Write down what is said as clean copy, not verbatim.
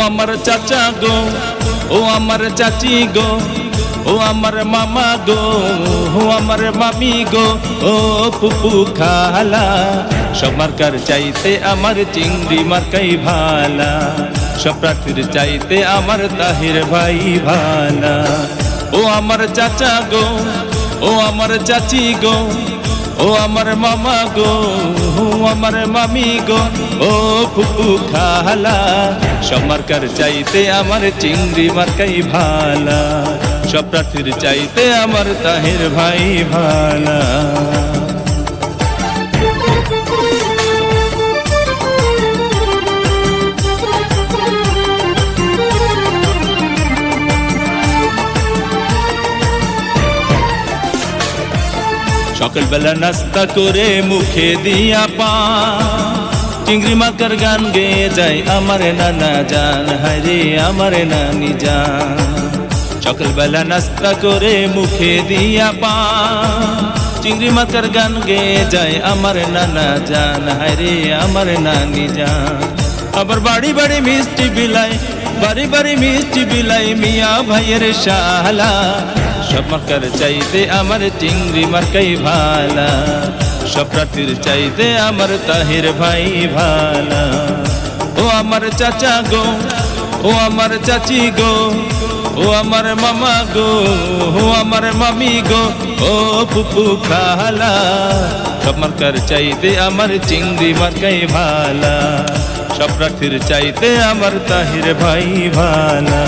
আমার চাচা গো, ও আমার চাচি গো, ও আমার মামা গো, ও আমার মামি গো, ও ফুপু খালা, সব মার্কার চাইতে আমার চিংড়ি মার্কাই ভালা, সব প্রার্থীর চাইতে আমার তাহির ভাই ভালা। ও আমার চাচা গো, ও আমার চাচি গো, ও আমার মামা গো, ও আমার মামি গো, ও ফুপু খালা, সব মার্কার চাইতে আমার চিংড়ি মার্কাই ভালা, সব প্রার্থীর চাইতে আমার তাহের ভাই ভালা। সকালবেলা নাস্তা করে মুখে দিয়া পান, চিংড়ি মার্কার গান গেয়ে যায় আমার নানা জান, হায়রে আমার নানি জান। সকালবেলা নাস্তা করে মুখে দিয়া পান, চিংড়ি মার্কার গান গেয়ে যায় আমার নানা জান, হায়রে আমার নানি জান। আবার বাড়ি বাড়ি মিষ্টি বিলাই, বাড়ি বাড়ি মিষ্টি বিলাই মিয়া ভাইয়ের শালা, সব মার্কার চাইতে আমার চিংড়ি মার্কাই ভালা, সব প্রার্থীর চাইতে আমার তাহির ভাই ভালা। ও আমার চাচা গো, ও আমার চাচি গো, ও আমার মামা গো, ও আমার মামি গো, ও ফুপু খালা, সব মার্কার চাইতে আমার চিংড়ি মার্কাই ভালা, সব প্রার্থীর চাইতে আমার তাহির ভাই ভালা।